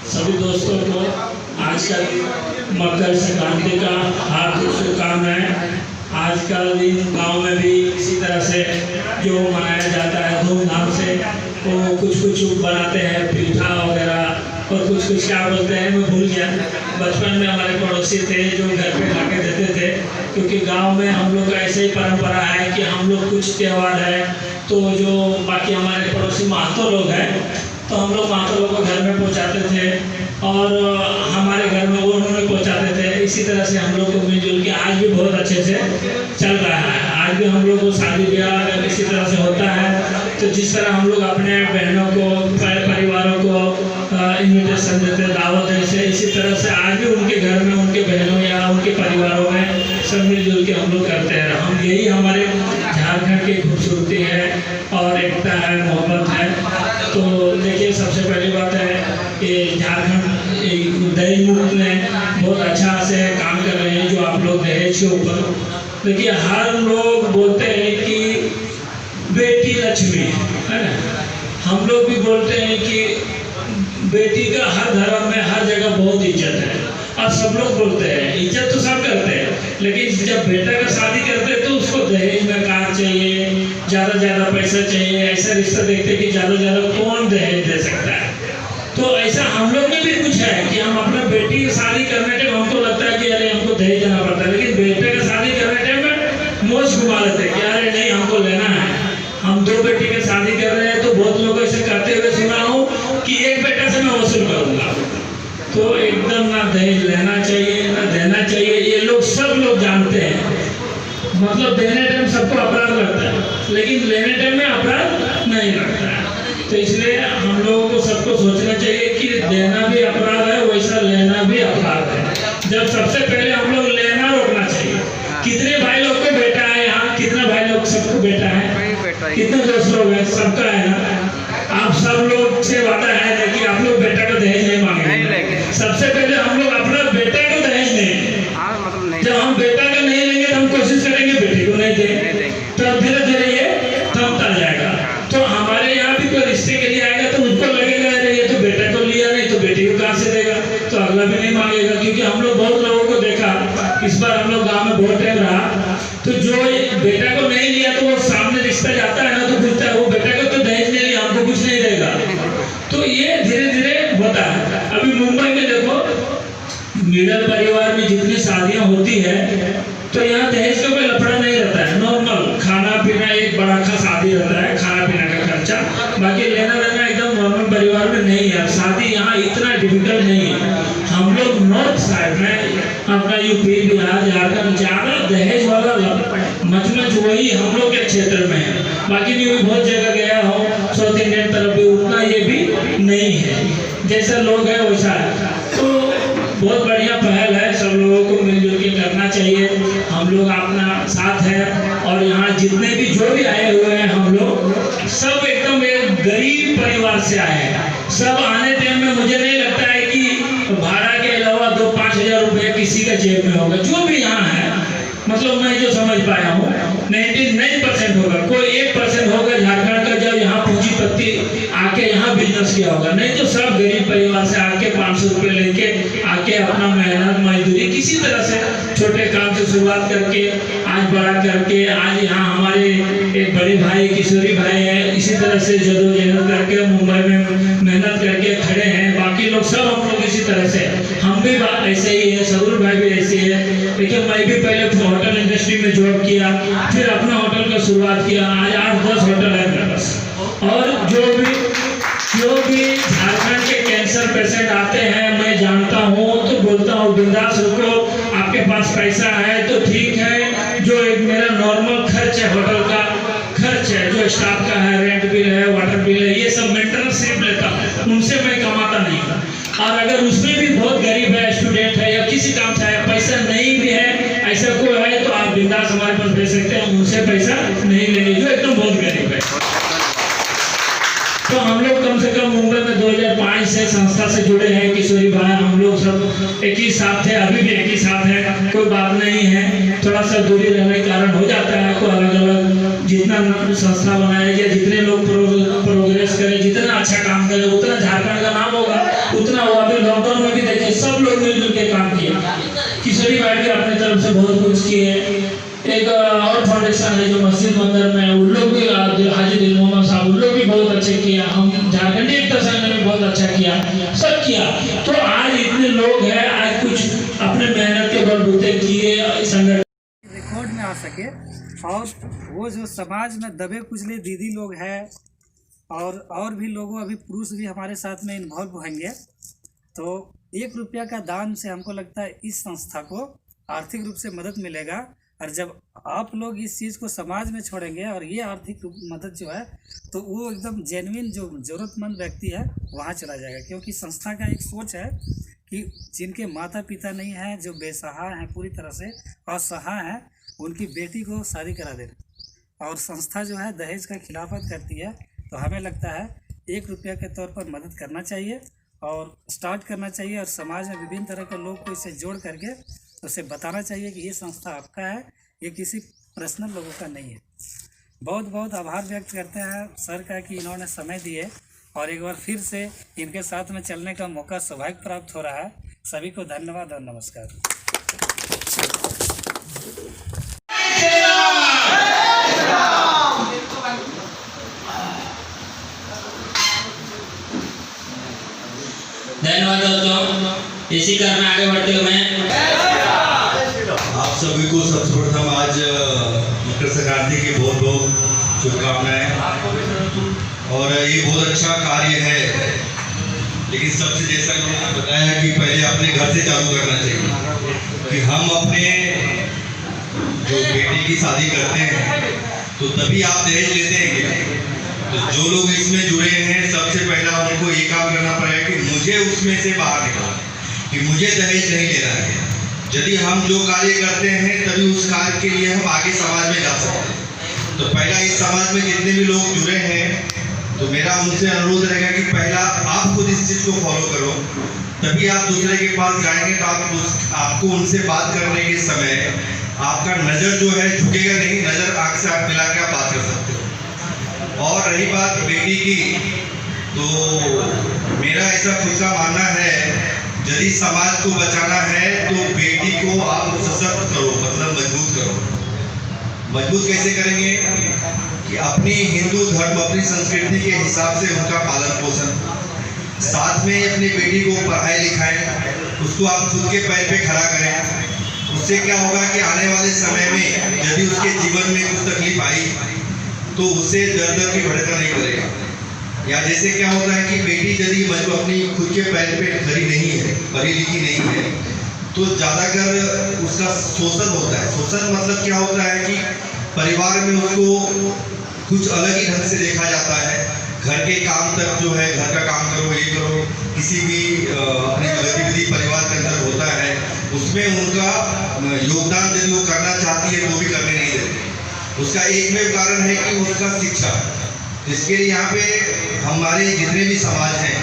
सभी दोस्तों को आज का मकर संक्रांति का हार्दिक शुभकामनाएं। आज का दिन गांव में भी इसी तरह से जो मनाया जाता है धूमधाम से, वो कुछ बनाते हैं पीठा वगैरह और कुछ क्या बोलते हैं मैं भूल गया। बचपन में हमारे पड़ोसी थे जो घर पे ला के देते थे, क्योंकि गांव में हम लोग का ऐसे ही परंपरा है कि हम लोग कुछ त्यौहार है तो जो बाकी हमारे पड़ोसी महतो लोग हैं तो हम लोग महतो लोग को घर में पहुंचाते थे और हमारे घर में वो उन्होंने पहुंचाते थे। इसी तरह से हम लोग को मिलजुल के आज भी बहुत अच्छे से चल रहा है। आज भी हम लोग को शादी ब्याह इसी तरह से होता है। तो जिस तरह हम लोग अपने बहनों को परिवारों को इन्विटेशन देते दावत देते, इसी तरह से आज भी उनके घर में उनके बहनों या उनके परिवारों में सब मिलजुल के हम लोग करते हैं। हम यही हमारे झारखंड की खूबसूरती है और एकता है, मोहब्बत है। तो देखिए, सबसे पहली बात है कि झारखंड दहेज मुक्त में बहुत अच्छा से काम कर रहे हैं। जो आप लोग दहेज के ऊपर देखिए, हर लोग बोलते हैं कि बेटी लक्ष्मी है ना, हम लोग भी बोलते हैं कि बेटी का हर धर्म में हर जगह बहुत इज्जत है और सब लोग बोलते हैं इज्जत तो सब करते हैं, लेकिन जब बेटा का शादी करते हैं तो उसको दहेज में कार चाहिए, ज़्यादा पैसा चाहिए। ऐसा रिश्ता देखते कि ज़्यादा कौन दहेज दे सकता है। तो ऐसा हम लोग में भी कुछ है कि हम अपना बेटी की शादी करने टाइम हमको लगता है कि अरे हमको दहेज देना पड़ता है, लेकिन बेटे का शादी करने टाइम में मोश घुमा लेते हैं कि अरे नहीं हमको लेना है। हम दो बेटी की शादी कर रहे हैं तो बहुत लोगों से कहते हुए सुना हूँ कि एक बेटा से मैं वसूल करूँगा। तो एकदम ना दहेज लेना चाहिए ना देना चाहिए, ये लोग सब लोग जानते हैं। मतलब देने टाइम सबको अपराध लगता है, लेकिन लेने टाइम में अपराध नहीं लगता है। तो इसलिए हम लोगों को सबको सोचना चाहिए कि देना भी अपराध है, वैसा लेना भी अपराध है। जब सबसे पहले हम लोग लेना रोकना चाहिए। कितने भाई लोग को बेटा है यहाँ, कितना भाई लोग सबको बेटा है, कितने दोस्त लोग हैं, सबका है ना। आप सब लोग से वादा है कि आप लोग बेटा को दहेज नहीं मांगेंगे। सबसे पहले हम लोग अपना बेटा को दहेज दें। जब हम बेटा का नहीं लेंगे तो हम कोशिश करेंगे बेटी को नहीं दें, तो धीरे धीरे ये कमता जाएगा। तो हमारे यहाँ भी कोई रिश्ते के लिए आएगा तो उसको लगेगा अरे ये तो बेटा को लिया नहीं तो बेटी को कहाँ से देगा, तो अगला भी नहीं मांगेगा। क्योंकि हम लोग बहुत लोगों को देखा, इस बार हम लोग गाँव में बहुत टाइम रहा, तो जो बेटा को नहीं लिया तो वो सामने रिश्ता जाता है ना तो पूछता है वो बेटा को तो दहेज नहीं लिया, हमको कुछ नहीं देगा। तो ये धीरे धीरे होता है। अभी मुंबई में देखो, मिडिल परिवार में जितनी शादियां होती है तो यहाँ दहेज का कोई लफड़ा नहीं रहता है। नॉर्मल खाना पीना एक बड़ा का शादी रहता है, खाना पीना का खर्चा, बाकी लेना देना एकदम नॉर्मल परिवार में नहीं है। शादी यहाँ इतना डिफिकल्ट नहीं है। हम लोग नॉर्थ साइड में अपना यूपी बिहार झारखंड ज़्यादा दहेज वाला मचमच वही हम लोग के क्षेत्र में है। बाकी भी बहुत जगह गया हो, साउथ इंडियन तरफ भी उतना ये भी नहीं है। जैसा लोग है वैसा है। तो बहुत बढ़िया पहल है, सब लोगों को मिलजुल के करना चाहिए। हम लोग अपना साथ है और यहाँ जितने भी जो भी आए हुए हैं हम लोग सब एकदम एक गरीब परिवार से आए हैं। सब आने टाइम में मुझे नहीं लगता है कि भाड़ा के अलावा 2-5 हज़ार रुपये किसी का जेब में होगा। जो भी यहाँ है, मतलब मैं जो समझ पाया हूँ 99% होगा, कोई 1% होगा झारखंड का जब यहाँ पूंजीपति आके यहाँ बिजनेस किया होगा। नहीं तो सब गरीब परिवार से आके 500 रुपये लेके आके अपना मेहनत मजदूरी किसी तरह से छोटे काम से शुरुआत करके आज बड़ा करके आज यहाँ हमारे एक बड़े भाई किशोरी भाई है, इसी तरह से जदोजहद करके मुंबई में मेहनत करके खड़े हैं। बाकी लोग सब हम लोग इसी तरह से, हम भी ऐसे ही है, सदुर भाई भी ऐसे है। लेकिन मैं भी पहले होटल इंडस्ट्री में जॉब किया, फिर अपना होटल का शुरुआत किया। आज 8-10 होटल है मेरे पास। और जो भी झारखंड के कैंसर पेशेंट आते हैं मैं जानता हूँ, तो बोलता हूँ बिंदास रुको, आपके पास पैसा है तो ठीक है। जो एक मेरा नॉर्मल खर्च है, होटल का खर्च है, जो स्टाफ का है, रेंट बिल है, वाटर बिल है, ये सब मेंटेनेंस सिर्फ लेता हूँ, उनसे मैं कमाता नहीं। और अगर उसमें भी बहुत गरीब है, स्टूडेंट है या किसी काम से है, पैसा नहीं भी है, ऐसा कोई है तो आप बिंदास हमारे पास दे सकते हैं, उनसे पैसा नहीं लेंगे जो एकदम बहुत गरीब है। तो हम लोग कम से कम मुंबई में 2005 से संस्था से जुड़े हैं। किशोरी भाई हम लोग सब एक ही साथ थे, अभी भी एक ही साथ है, कोई बात नहीं है। थोड़ा सा दूरी रहने के कारण हो जाता है, कोई अलग अलग जितना संस्था बनाया गया, जितने लोग प्रोग्रेस करें, जितना अच्छा काम करें, उतना झारखंड का नाम होगा, उतना वो अभी तरफ से बहुत कुछ किए। एक और फाउंडेशन है जो मस्जिद मंदिर में, उन लोग भी हाजी दिल मोहम्मद साहब, उन लोग भी बहुत अच्छे किया। हम झारखंडी एकता संघ ने भी बहुत अच्छा किया, सब किया। तो आज इतने लोग हैं, आज कुछ अपने मेहनत के बलबूते किए संगठन रिकॉर्ड में आ सके। और वो जो समाज में दबे कुचले दीदी लोग हैं और भी लोगों, अभी पुरुष भी हमारे साथ में इन्वॉल्व होंगे। तो 1 रुपया का दान से हमको लगता है इस संस्था को आर्थिक रूप से मदद मिलेगा। और जब आप लोग इस चीज़ को समाज में छोड़ेंगे और ये आर्थिक मदद जो है, तो वो एकदम जेन्युइन जो ज़रूरतमंद व्यक्ति है वहाँ चला जाएगा। क्योंकि संस्था का एक सोच है कि जिनके माता पिता नहीं हैं, जो बेसहारा हैं, पूरी तरह से असहाय हैं, उनकी बेटी को शादी करा देना। और संस्था जो है दहेज का खिलाफत करती है। तो हमें लगता है 1 रुपया के तौर पर मदद करना चाहिए और स्टार्ट करना चाहिए। और समाज में विभिन्न तरह के लोग को इससे जोड़ करके उसे बताना चाहिए कि ये संस्था आपका है, ये किसी पर्सनल लोगों का नहीं है। बहुत बहुत आभार व्यक्त करते हैं सर का कि इन्होंने समय दिए और एक बार फिर से इनके साथ में चलने का मौका सौभाग्य प्राप्त हो रहा है। सभी को धन्यवाद और नमस्कार। धन्यवाद दोस्तों। इसी क्रम में आगे बढ़ते हुए आप सभी को सबसे प्रथम आज मकर संक्रांति की बहुत बहुत शुभकामनाएं। और ये बहुत अच्छा कार्य है, लेकिन सबसे जैसा कि मैंने बताया कि पहले अपने घर से चालू करना चाहिए कि हम अपने जो बेटी की शादी करते हैं तो तभी आप दहेज लेते हैं क्या? तो जो लोग इसमें जुड़े हैं सबसे पहला उनको ये काम करना पड़ेगा कि मुझे उसमें से बाहर निकलना, कि मुझे दहेज नहीं लेना है। यदि हम जो कार्य करते हैं तभी उस कार्य के लिए हम आगे समाज में जा सकते हैं। तो पहला इस समाज में जितने भी लोग जुड़े हैं तो मेरा उनसे अनुरोध रहेगा कि पहला आप खुद इस चीज़ को फॉलो करो, तभी आप दूसरे के पास जाएंगे तो आपको उनसे बात करने के समय आपका नज़र जो है झुकेगा नहीं, नज़र आँख से आँख मिला के आप बात कर सकते हो। और रही बात बेटी की, तो मेरा ऐसा खुद का मानना है यदि समाज को बचाना है तो बेटी को आप सशक्त करो, मतलब मजबूत करो। मजबूत कैसे करेंगे कि अपनी हिंदू धर्म, अपनी संस्कृति के हिसाब से उनका पालन पोषण, साथ में अपनी बेटी को पढ़ाई लिखाएं, उसको आप खुद के पैर पे खड़ा करें। उससे क्या होगा कि आने वाले समय में यदि उसके जीवन में कुछ तकलीफ आई तो उसे दर दर की भटकना नहीं पड़ेगा। या जैसे क्या होता है कि बेटी यदि अपनी खुद के पैर पे खड़ी नहीं है, पढ़ी लिखी नहीं है, तो ज़्यादातर उसका शोषण होता है। शोषण मतलब क्या होता है कि परिवार में उसको कुछ अलग ही ढंग से देखा जाता है। घर के काम तक जो है, घर का काम करो, ये करो, किसी भी अपनी गतिविधि परिवार के अंदर होता है उसमें उनका योगदान यदि वो करना चाहती है तो भी करने नहीं देते। उसका एकमेव कारण है कि उसका शिक्षा। इसके लिए यहाँ पे हमारे जितने भी समाज हैं,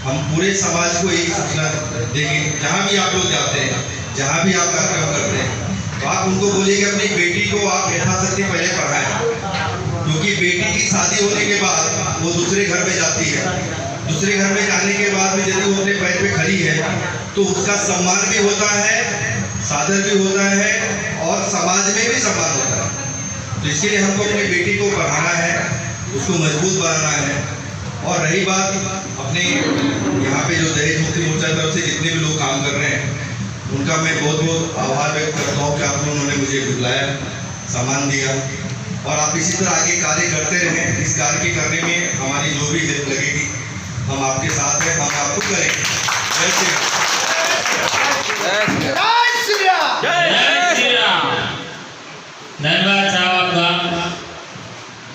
हम पूरे समाज को एक सूचना देंगे। जहाँ भी आप लोग जाते हैं, जहाँ भी आप कार्यक्रम करते हैं, तो आप उनको बोलिए अपनी बेटी को आप यथाशक्ति पहले पढ़ाएं, क्योंकि बेटी की शादी होने के बाद वो दूसरे घर में जाती है। दूसरे घर में जाने के बाद भी यदि वो अपने पैर पे खड़ी है तो उसका सम्मान भी होता है, सादर भी होता है और समाज में भी सम्मान होता है। तो इसके लिए हमको अपनी बेटी को पढ़ाना है, उसको मजबूत बनाना है। और रही बात अपने यहाँ पे जो दहेज मुक्ति मोर्चा की तरफ से जितने भी लोग काम कर रहे हैं उनका मैं बहुत बहुत आभार व्यक्त करता हूँ कि आप लोगों ने मुझे बुलाया, सामान दिया और आप इसी तरह आगे कार्य करते रहें। इस कार्य के करने में हमारी जो भी हेल्प लगेगी हम आपके साथ हैं, हम आपको करेंगे। जय श्री राम। जय श्री राम। धन्यवाद साहब आपका।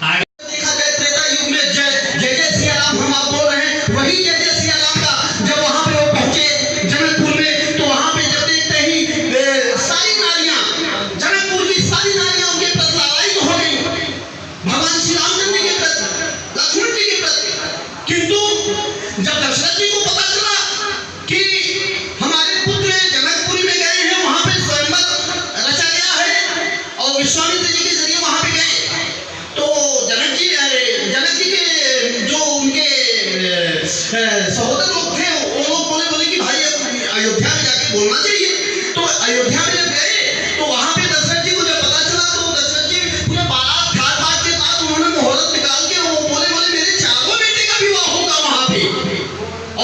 आगे देखा जाए त्रेता युग में जय जय सिया राम हम आप बोल रहे हैं, वही जय जय सिया राम का जब वहां पे वो पहुंचे जनकपुर में, तो वहां पे जब देखते ही सारी नारियां, जनकपुर की सारी नारियां उनके प्रति लालायित हो गई, भगवान श्री रामचंद्र के प्रति, लक्ष्मण जी के प्रति। किंतु जब दशरथ जी को पता चला कि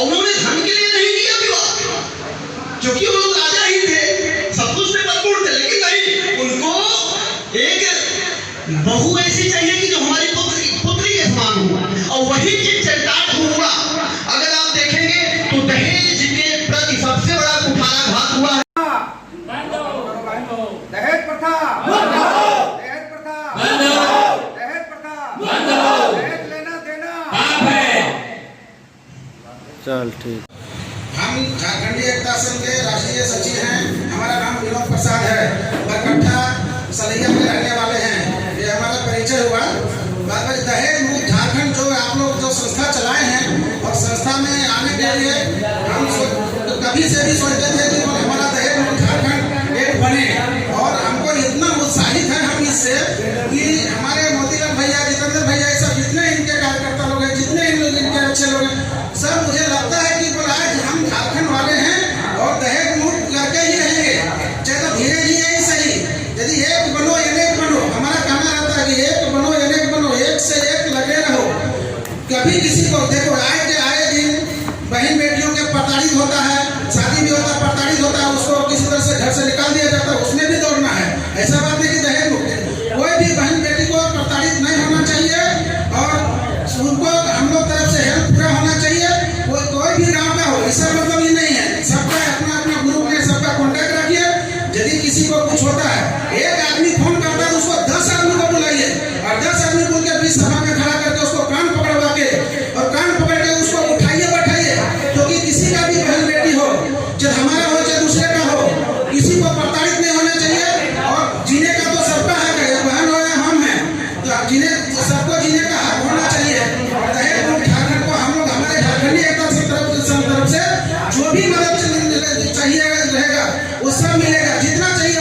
और उन्होंने धन के लिए नहीं किया विवाह, क्योंकि वो लोग राजा ही थे, सब कुछ से भरपूर थे, लेकिन नहीं, उनको एक बहू ऐसी चाहिए कि जो हमारी पुत्री के समान हो, और वही चीज चरितार्थ हुआ। अगर आप देखेंगे तो दहेज के प्रति सबसे बड़ा कुठाराघात हुआ है। दहेज प्रथा बंद हो, दहेज प्रथा बंद हो, दहेज प्रथा बंद हो, दहेज लेना देना पाप है। चल ठीक। हम झारखंडी एकता संघ के राष्ट्रीय सचिव हैं। हमारा नाम विनोद प्रसाद है, बरकट्ठा सलैया के रहने वाले हैं। ये हमारा परिचय हुआ। बात बात दहेज मुक्त झारखंड जो आप लोग जो संस्था चलाए हैं, और संस्था में आने के लिए हम कभी से भी सोचते थे कि हमारा दहेज मुक्त झारखंड एक बने, और हमको इतना उत्साहित है हम इससे कि हमारे मोतीलाल भैया, जितेंद्र भैया, ये सब जितने इनके कार्यकर्ता लोग हैं, जितने इनके अच्छे लोग हैं, सब मुझे लगता है कि बोला हम झारखंड वाले हैं और दहेज मुक्त करके ही रहेंगे, चाहे तो धीरे धीरे ही सही। यदि एक बनो अनेक बनो, हमारा कहना रहता है कि एक बनो अनेक बनो, एक से एक लगे रहो। कभी किसी को देखो आए दिन बहन बेटियों के प्रताड़ित होता है, शादी भी होता है, प्रताड़ित होता है, उसको किसी तरह से घर से निकाल दिया जाता है, उसमें भी दौड़ना है। ऐसा बात नहीं कि दहेज मुक्त, कोई भी बहन बेटी को प्रताड़ित नहीं होना चाहिए, और उनको हम लोग तरफ से हेल्प पूरा होना चाहिए। कोई भी गांव का हो, इसका मतलब ये नहीं है। सबका अपना अपना ग्रुप में सबका कॉन्टेक्ट रखिए। यदि किसी को कुछ होता है, एक आदमी फोन करता है तो उसको 10 आदमी को बुलाइए, और 10 आदमी बोल के बीच सभा में खड़ा करके उसको कान पकड़वा के, और कान पकड़ के उसको उठाइए बैठाइए, क्योंकि किसी का भी बहन बेटी हो, चाहे हमारा हो चाहे दूसरे का हो, किसी को प्रताड़ित नहीं होना चाहिए। और जीने का तो सबका हक है, बहन हो या हम हैं, तो जीने सबको जीने का हक होना चाहिए। और दहेज मुक्त झारखंड को हम लोग हमारे झारखंडी एकता तरफ से जो भी मदद चाहिए रहेगा वो सब मिलेगा, जितना चाहिए